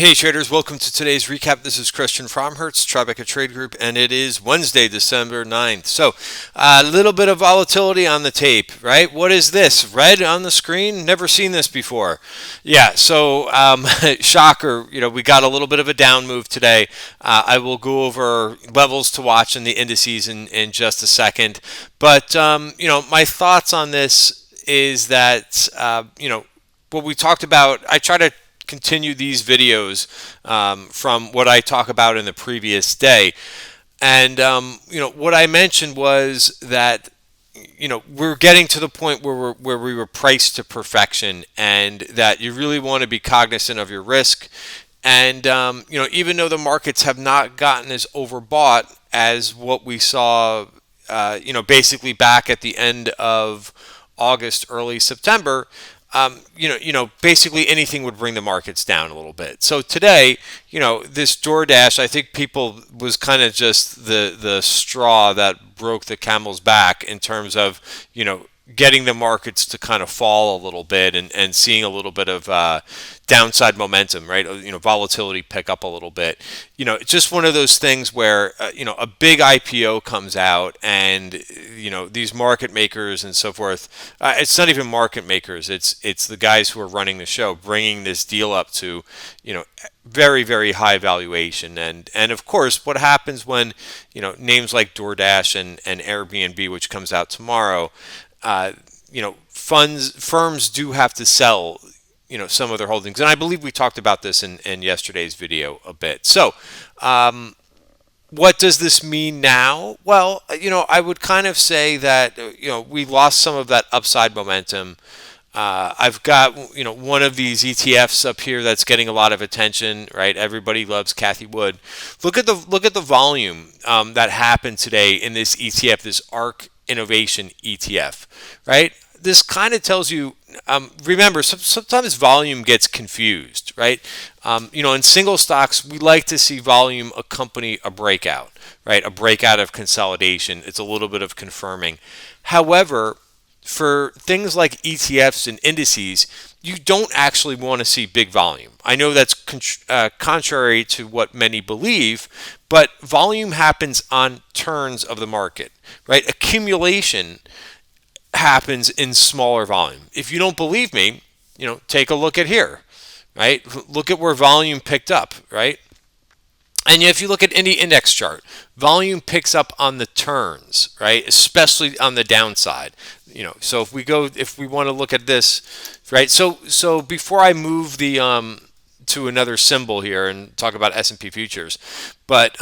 Hey traders, welcome to today's recap. This is Christian from Hertz, Tribeca Trade Group, and it is Wednesday, December 9th. So, a little bit of volatility on the tape, right? What is this? Red on the screen? Never seen this before. Yeah, so shocker, we got a little bit of a down move today. I will go over levels to watch in the indices in just a second. But, my thoughts on this is that, what we talked about, I try to continue these videos from what I talk about in the previous day. And, what I mentioned was that, we're getting to the point where we were priced to perfection and that you really want to be cognizant of your risk. And, even though the markets have not gotten as overbought as what we saw, basically back at the end of August, early September, basically anything would bring the markets down a little bit. So today, this DoorDash, I think people was kind of just the straw that broke the camel's back in terms of, getting the markets to kind of fall a little bit and seeing a little bit of downside momentum, right? Volatility pick up a little bit. It's just one of those things where, a big IPO comes out and, these market makers and so forth, it's not even market makers. It's the guys who are running the show, bringing this deal up to, very, very high valuation. And of course, what happens when, names like DoorDash and Airbnb, which comes out tomorrow, firms do have to sell, some of their holdings. And I believe we talked about this in yesterday's video a bit. So, what does this mean now? Well, I would kind of say that, we lost some of that upside momentum. I've got, one of these ETFs up here that's getting a lot of attention, right? Everybody loves Cathie Wood. Look at the volume that happened today in this ETF, this ARK Innovation ETF, right? This kind of tells you, remember, sometimes volume gets confused, right? In single stocks, we like to see volume accompany a breakout, right? A breakout of consolidation. It's a little bit of confirming. However, for things like ETFs and indices, you don't actually want to see big volume. I know that's contrary to what many believe, but volume happens on turns of the market, right? Accumulation happens in smaller volume. If you don't believe me, take a look at here, right? Look at where volume picked up, right? And if you look at any index chart, volume picks up on the turns, right? Especially on the downside. So if we want to look at this, right? So before I move the to another symbol here and talk about S&P futures, but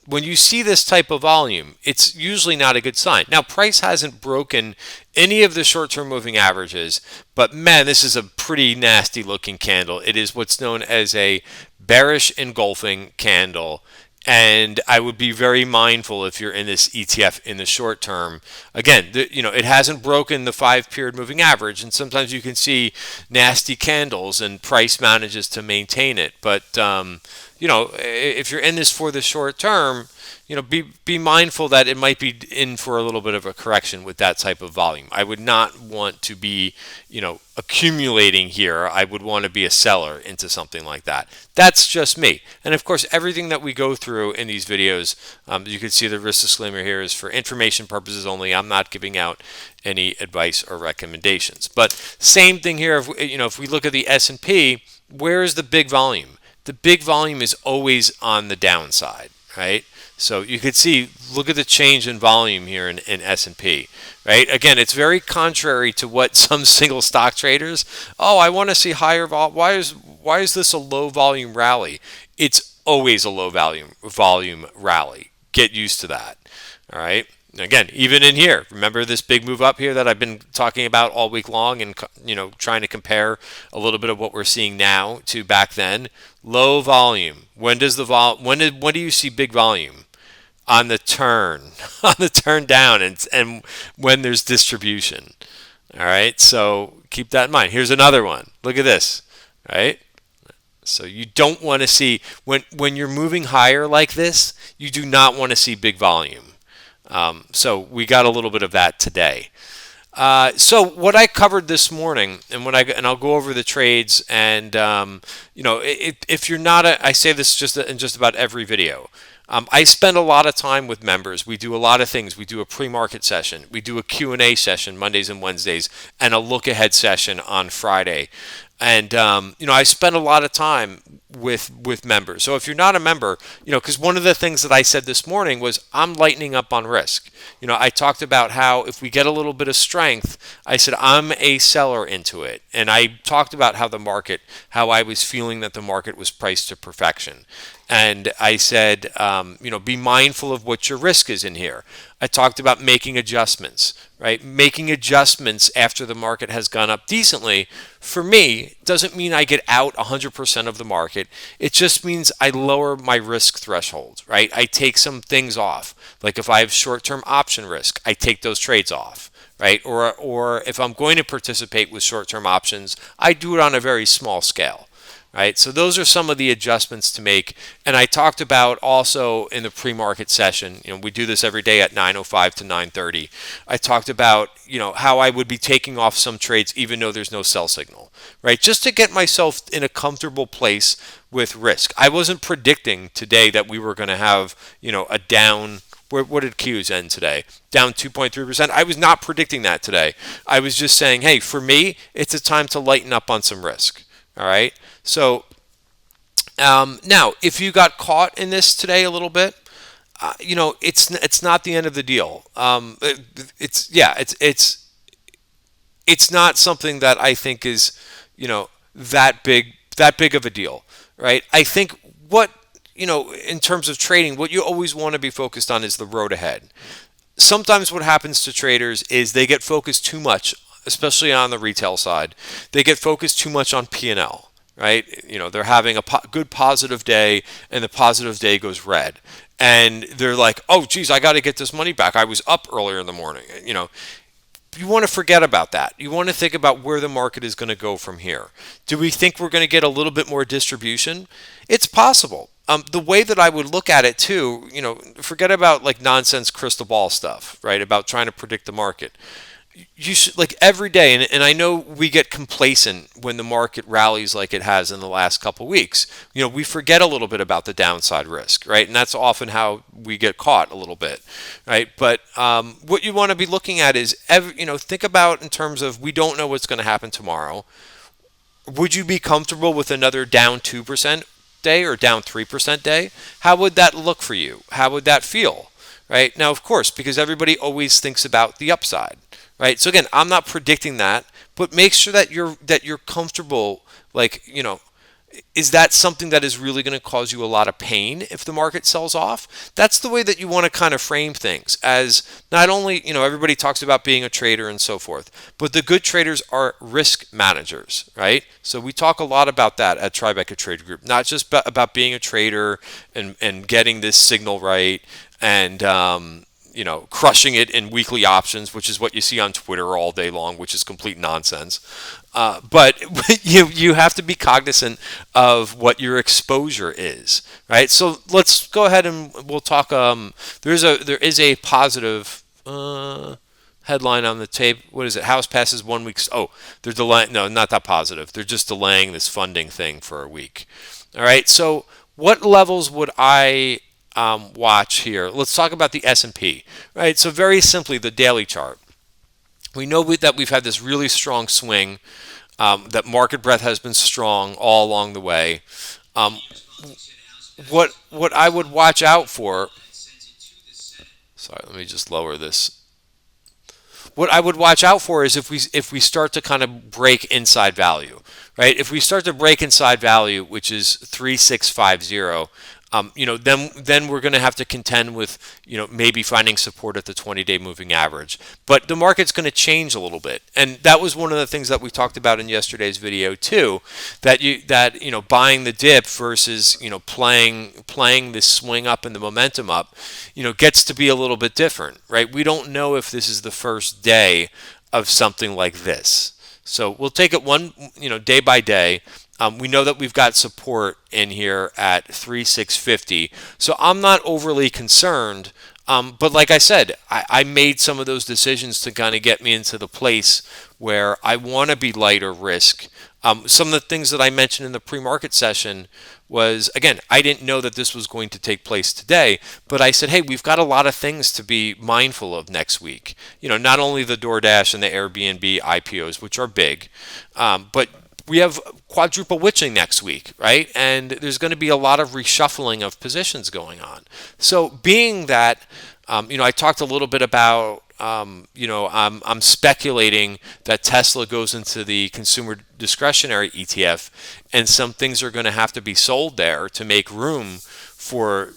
when you see this type of volume, it's usually not a good sign. Now, price hasn't broken any of the short-term moving averages, but man, this is a pretty nasty looking candle. It is what's known as a bearish engulfing candle. And I would be very mindful if you're in this ETF in the short term. Again, it hasn't broken the 5-period moving average, and sometimes you can see nasty candles, and price manages to maintain it. But if you're in this for the short term, be mindful that it might be in for a little bit of a correction with that type of volume. I would not want to be, accumulating here. I would want to be a seller into something like that. That's just me. And of course, everything that we go through in these videos, you can see the risk disclaimer here is for information purposes only. I'm not giving out any advice or recommendations. But same thing here. If we look at the S&P, where is the big volume? The big volume is always on the downside, right? So you could see, look at the change in volume here in S&P, right? Again, it's very contrary to what some single stock traders, I want to see higher vol. Why is this a low volume rally? It's always a low volume rally. Get used to that, all right? Again, even in here, remember this big move up here that I've been talking about all week long and, trying to compare a little bit of what we're seeing now to back then. Low volume. When do you see big volume? On the turn, down, and when there's distribution. All right, so keep that in mind. Here's another one. Look at this, right? So you don't want to see, when you're moving higher like this, you do not want to see big volume. So we got a little bit of that today. So what I covered this morning, and I'll go over the trades, and if you're not I say this just in just about every video. I spend a lot of time with members. We do a lot of things. We do a pre-market session. We do a Q&A session Mondays and Wednesdays, and a look-ahead session on Friday. And I spend a lot of time with members. So if you're not a member, because one of the things that I said this morning was I'm lightening up on risk. I talked about how if we get a little bit of strength, I said I'm a seller into it, and I talked about how I was feeling that the market was priced to perfection. And I said, be mindful of what your risk is in here. I talked about making adjustments, right? Making adjustments after the market has gone up decently, for me, doesn't mean I get out 100% of the market. It just means I lower my risk threshold, right? I take some things off. Like if I have short-term option risk, I take those trades off, right? Or if I'm going to participate with short-term options, I do it on a very small scale. Right, so those are some of the adjustments to make, and I talked about also in the pre-market session. We do this every day at 9:05 to 9:30. I talked about how I would be taking off some trades even though there's no sell signal, right? Just to get myself in a comfortable place with risk. I wasn't predicting today that we were going to have a down. What did Qs end today? Down 2.3%. I was not predicting that today. I was just saying, hey, for me, it's a time to lighten up on some risk. All right. So now, if you got caught in this today a little bit, it's not the end of the deal. It's not something that I think is that big of a deal, right? I think what in terms of trading, what you always want to be focused on is the road ahead. Sometimes what happens to traders is they get focused too much, especially on the retail side. They get focused too much on P&L, right? They're having a good positive day, and the positive day goes red. And they're like, oh, geez, I got to get this money back. I was up earlier in the morning. You want to forget about that. You want to think about where the market is going to go from here. Do we think we're going to get a little bit more distribution? It's possible. The way that I would look at it too, forget about like nonsense crystal ball stuff, right? About trying to predict the market. You should, like, every day, and I know we get complacent when the market rallies like it has in the last couple weeks. We forget a little bit about the downside risk, right? And that's often how we get caught a little bit, right? But what you want to be looking at is, think about in terms of we don't know what's going to happen tomorrow. Would you be comfortable with another down 2% day or down 3% day? How would that look for you? How would that feel? Right? Now, of course, because everybody always thinks about the upside. Right. So again, I'm not predicting that, but make sure that you're comfortable. Like, is that something that is really going to cause you a lot of pain if the market sells off? That's the way that you want to kind of frame things. As not only everybody talks about being a trader and so forth, but the good traders are risk managers, right? So we talk a lot about that at Tribeca Trade Group, not just about being a trader and getting this signal right and crushing it in weekly options, which is what you see on Twitter all day long, which is complete nonsense. But you have to be cognizant of what your exposure is, right? So let's go ahead and we'll talk. There is a positive headline on the tape. What is it? House passes 1 week. Oh, they're delaying. No, not that positive. They're just delaying this funding thing for a week. All right. So what levels would I watch here? Let's talk about the S&P, right? So very simply, the daily chart. We know that we've had this really strong swing, that market breadth has been strong all along the way. What I would watch out for, sorry, let me just lower this. What I would watch out for is if we start to kind of break inside value, right? If we start to break inside value, which is 3650, then we're going to have to contend with, maybe finding support at the 20-day moving average. But the market's going to change a little bit, and that was one of the things that we talked about in yesterday's video too. That buying the dip versus playing this swing up and the momentum up, gets to be a little bit different, right? We don't know if this is the first day of something like this, so we'll take it day by day. We know that we've got support in here at 3650, so I'm not overly concerned But like I said, I made some of those decisions to kind of get me into the place where I want to be lighter risk. Some of the things that I mentioned in the pre-market session was, again, I didn't know that this was going to take place today, but I said, hey, we've got a lot of things to be mindful of next week. Not only the DoorDash and the Airbnb IPOs, which are big, but we have quadruple witching next week, right? And there's going to be a lot of reshuffling of positions going on. So being that, I talked a little bit about, I'm speculating that Tesla goes into the consumer discretionary ETF, and some things are going to have to be sold there to make room for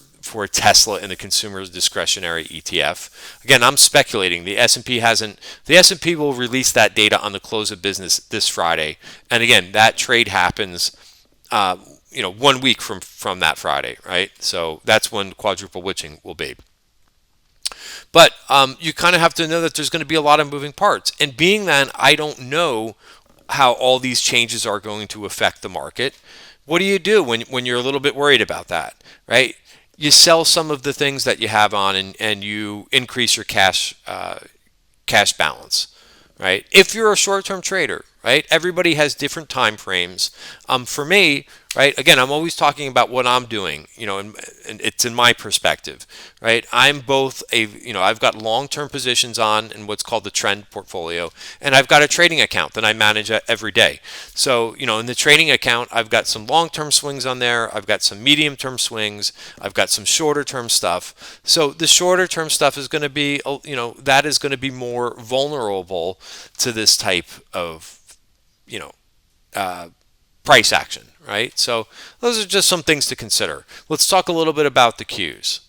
Tesla in the consumer discretionary ETF. Again, I'm speculating. The S&P will release that data on the close of business this Friday. And again, that trade happens 1 week from that Friday, right? So that's when quadruple witching will be. But you kind of have to know that there's going to be a lot of moving parts. And being that I don't know how all these changes are going to affect the market, what do you do when you're a little bit worried about that, right? You sell some of the things that you have on, and you increase your cash balance, right? If you're a short-term trader, right? Everybody has different time frames. For me, right? Again, I'm always talking about what I'm doing, and it's in my perspective, right? I'm both I've got long-term positions on in what's called the trend portfolio, and I've got a trading account that I manage every day. So, in the trading account, I've got some long-term swings on there. I've got some medium-term swings. I've got some shorter-term stuff. So the shorter-term stuff is going to be, that is going to be more vulnerable to this type of, price action, right? So those are just some things to consider. Let's talk a little bit about the Qs.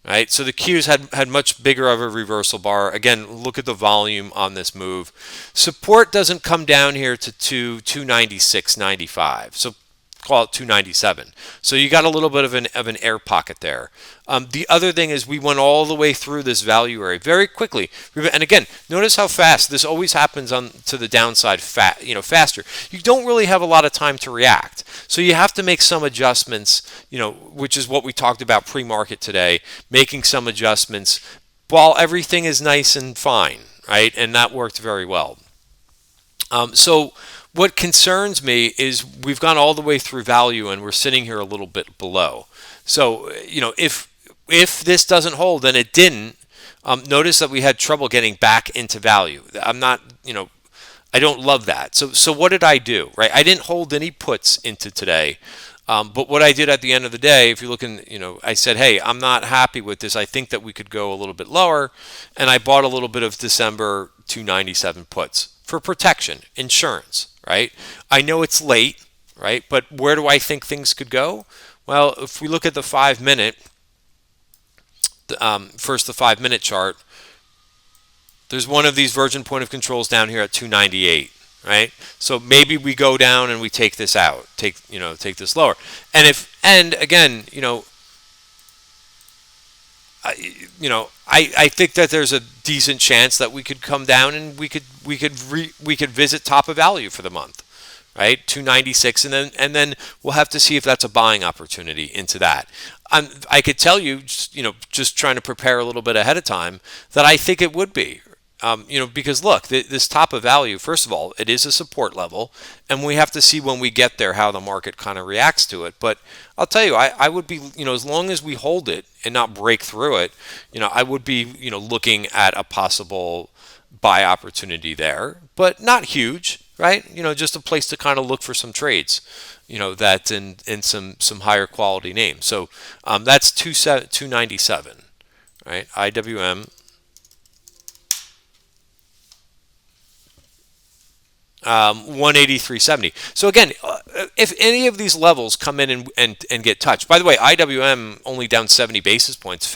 Right, so the Qs had much bigger of a reversal bar. Again, look at the volume on this move. Support doesn't come down here to 296.95. So call it 297. So you got a little bit of an air pocket there. The other thing is we went all the way through this value area very quickly. And again, notice how fast this always happens on to the downside faster. You don't really have a lot of time to react. So you have to make some adjustments, which is what we talked about pre-market today, making some adjustments while everything is nice and fine, right? And that worked very well. So what concerns me is we've gone all the way through value and we're sitting here a little bit below. So, if this doesn't hold, and it didn't, notice that we had trouble getting back into value. I'm not, I don't love that. So what did I do, right? I didn't hold any puts into today. But what I did at the end of the day, if you look in, I said, hey, I'm not happy with this. I think that we could go a little bit lower. And I bought a little bit of December 297 puts for protection, insurance, right? I know it's late, right? But where do I think things could go? Well, if we look at the 5-minute, first the 5-minute chart, there's one of these virgin point of controls down here at 298, right? So maybe we go down and we take this out, take this lower. And again, I think that there's a decent chance that we could come down and we could visit top of value for the month, right? 296, and then we'll have to see if that's a buying opportunity into that. I could tell you, just trying to prepare a little bit ahead of time, that I think it would be. Because look, this top of value, first of all, it is a support level, and we have to see when we get there how the market kind of reacts to it. But I'll tell you, I would be, as long as we hold it and not break through it, I would be, looking at a possible buy opportunity there, but not huge, right? Just a place to kind of look for some trades, that's in some higher quality names. So that's 297, right? IWM. 183.70. So again, if any of these levels come in and get touched, by the way, IWM only down 70 basis points,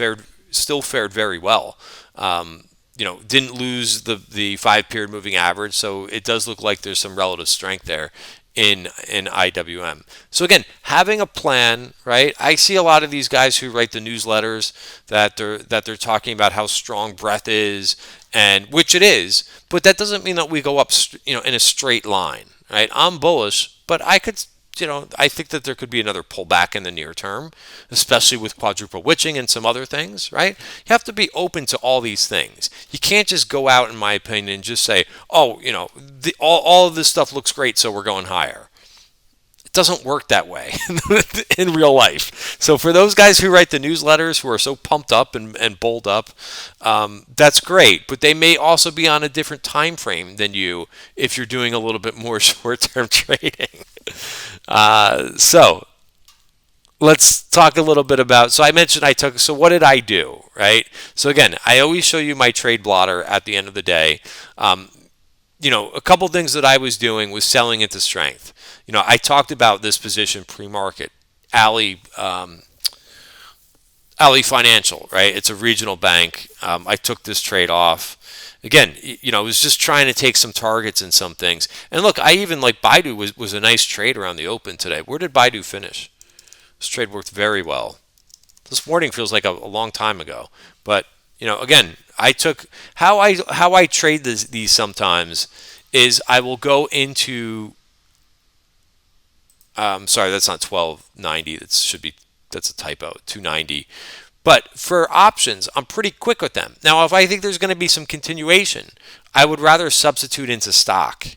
still fared very well. Didn't lose the 5-period moving average, so it does look like there's some relative strength there in IWM. So again, having a plan, right? I see a lot of these guys who write the newsletters that they're talking about how strong breadth is, and which it is, but that doesn't mean that we go up, in a straight line, right? I'm bullish, but I could I think that there could be another pullback in the near term, especially with quadruple witching and some other things, right? You have to be open to all these things. You can't just go out, in my opinion, and just say, oh, all of this stuff looks great, so we're going higher. It doesn't work that way in real life. So for those guys who write the newsletters who are so pumped up and bulled up, that's great. But they may also be on a different time frame than you if you're doing a little bit more short-term trading. So let's talk a little bit about. So I mentioned So what did I do, right? So again, I always show you my trade blotter at the end of the day. A couple things that I was doing was selling into strength. I talked about this position pre-market, Ali Financial, right? It's a regional bank. I took this trade off. Again, I was just trying to take some targets in some things. And look, I even like Baidu was a nice trade around the open today. Where did Baidu finish? This trade worked very well. This morning feels like a long time ago, but again, I took how I trade these sometimes is I will go into. Sorry, that's not 1290. That's a typo. 290. But for options, I'm pretty quick with them. Now, if I think there's going to be some continuation, I would rather substitute into stock,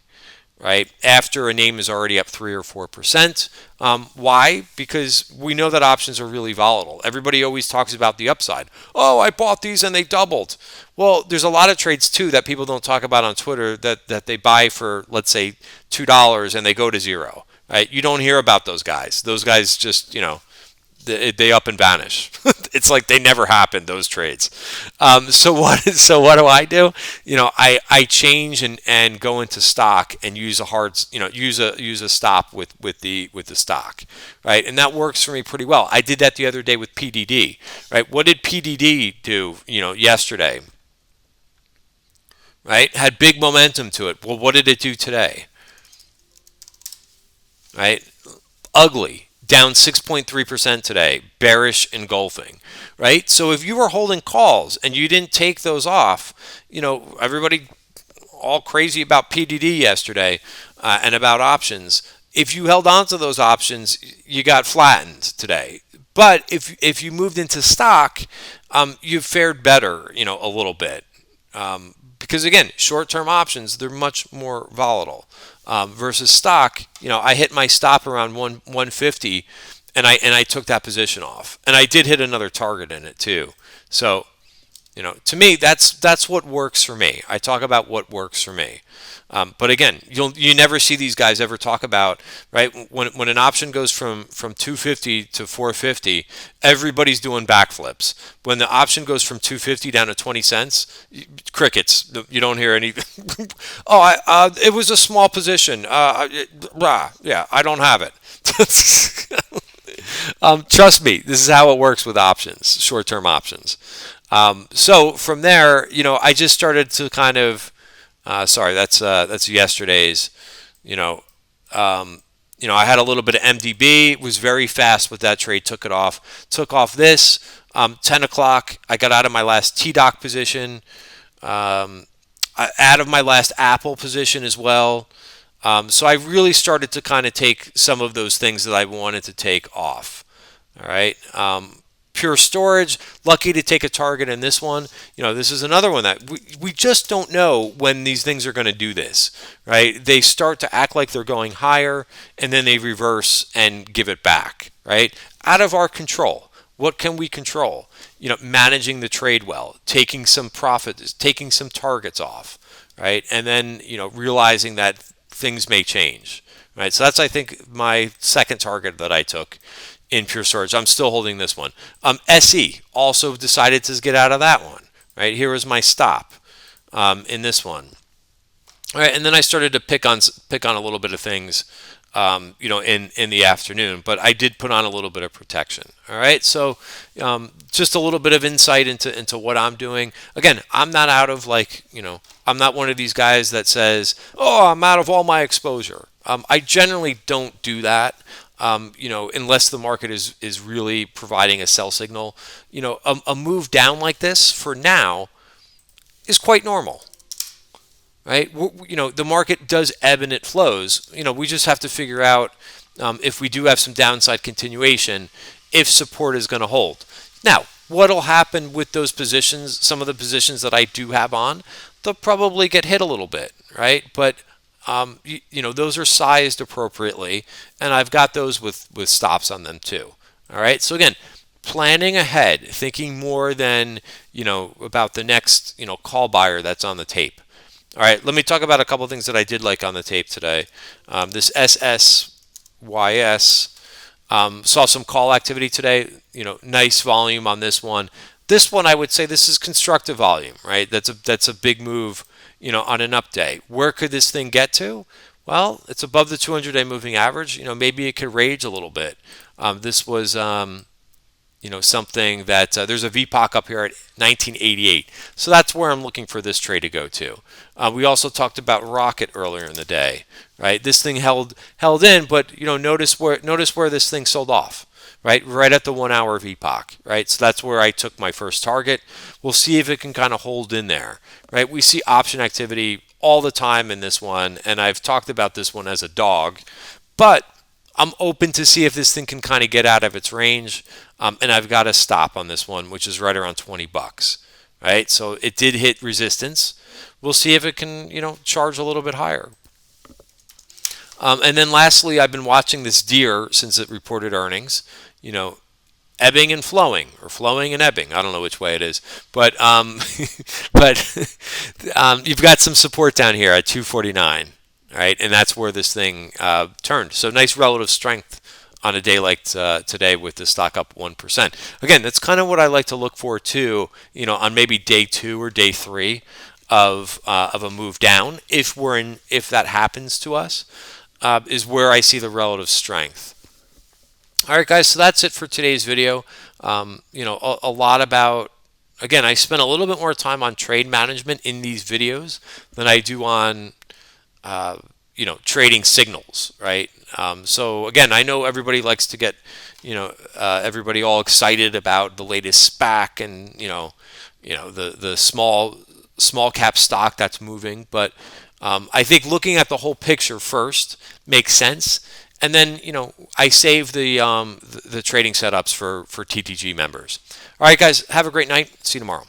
right? After a name is already up 3 or 4%. Why? Because we know that options are really volatile. Everybody always talks about the upside. Oh, I bought these and they doubled. Well, there's a lot of trades too that people don't talk about on Twitter that they buy for, let's say, $2 and they go to zero. Right? You don't hear about those guys. Those guys just, they up and vanish. It's like they never happened, those trades. So what do I do? I change and go into stock and use use a stop with the stock, right? And that works for me pretty well. I did that the other day with PDD, right? What did PDD do, yesterday? Right? Had big momentum to it. Well, what did it do today? Right? Ugly, down 6.3% today, bearish engulfing, right? So if you were holding calls and you didn't take those off, everybody all crazy about PDD yesterday and about options. If you held on to those options, you got flattened today. But if you moved into stock, you fared better, a little bit. Because again, short-term options, they're much more volatile. Versus stock, I hit my stop around 150, and I took that position off, and I did hit another target in it too. So, to me, that's what works for me. I talk about what works for me. But again, you never see these guys ever talk about, right? When an option goes from 250 to 450, everybody's doing backflips. When the option goes from 250 down to 20 cents, crickets. You don't hear any. It was a small position. Yeah, I don't have it. Trust me, this is how it works with options, short-term options. So from there, I just started to kind of. Sorry, that's yesterday's. I had a little bit of MDB. It was very fast with that trade. Took off this. 10 o'clock. I got out of my last TDOC position. Out of my last Apple position as well. So I really started to kind of take some of those things that I wanted to take off. All right. Pure Storage, lucky to take a target in this one. This is another one that we just don't know when these things are going to do this, right? They start to act like they're going higher, and then they reverse and give it back, right? Out of our control. What can we control? Managing the trade well, taking some profits, taking some targets off, right? And then, realizing that things may change, right? So that's, I think, my second target that I took in Pure Storage. I'm still holding this one. SE also decided to get out of that one. Right here was my stop in this one. All right, and then I started to pick on a little bit of things, in the afternoon. But I did put on a little bit of protection. All right, so just a little bit of insight into what I'm doing. Again, I'm not out of I'm not one of these guys that says, oh, I'm out of all my exposure. I generally don't do that. Unless the market is really providing a sell signal, a move down like this for now is quite normal, right? The market does ebb and it flows. We just have to figure out if we do have some downside continuation, if support is going to hold. Now, what will happen with those positions, some of the positions that I do have on, they'll probably get hit a little bit, right? But those are sized appropriately, and I've got those with stops on them too. All right. So again, planning ahead, thinking more than about the next call buyer that's on the tape. All right. Let me talk about a couple of things that I did like on the tape today. This SSYS saw some call activity today. Nice volume on this one. This one, I would say this is constructive volume, right? That's a big move, on an up day. Where could this thing get to? Well, it's above the 200-day moving average. Maybe it could rage a little bit. This was, something that there's a VPOC up here at 1988. So that's where I'm looking for this trade to go to. We also talked about Rocket earlier in the day, right? This thing held in, but notice where this thing sold off. Right at the 1 hour VPOC, right? So that's where I took my first target. We'll see if it can kind of hold in there, right? We see option activity all the time in this one, and I've talked about this one as a dog, but I'm open to see if this thing can kind of get out of its range, and I've got a stop on this one, which is right around $20, right? So it did hit resistance. We'll see if it can, charge a little bit higher. And then lastly, I've been watching this deer since it reported earnings. Ebbing and flowing, or flowing and ebbing. I don't know which way it is, but you've got some support down here at 249, right? And that's where this thing turned. So nice relative strength on a day like today with the stock up 1%. Again, that's kind of what I like to look for too. On maybe day 2 or day 3 of a move down, if that happens to us. Is where I see the relative strength. All right, guys, so that's it for today's video. A lot about, again, I spent a little bit more time on trade management in these videos than I do on, trading signals, right? So again, I know everybody likes to get, everybody all excited about the latest SPAC and, the small cap stock that's moving, but I think looking at the whole picture first makes sense, and then I save the trading setups for TTG members. All right, guys, have a great night. See you tomorrow.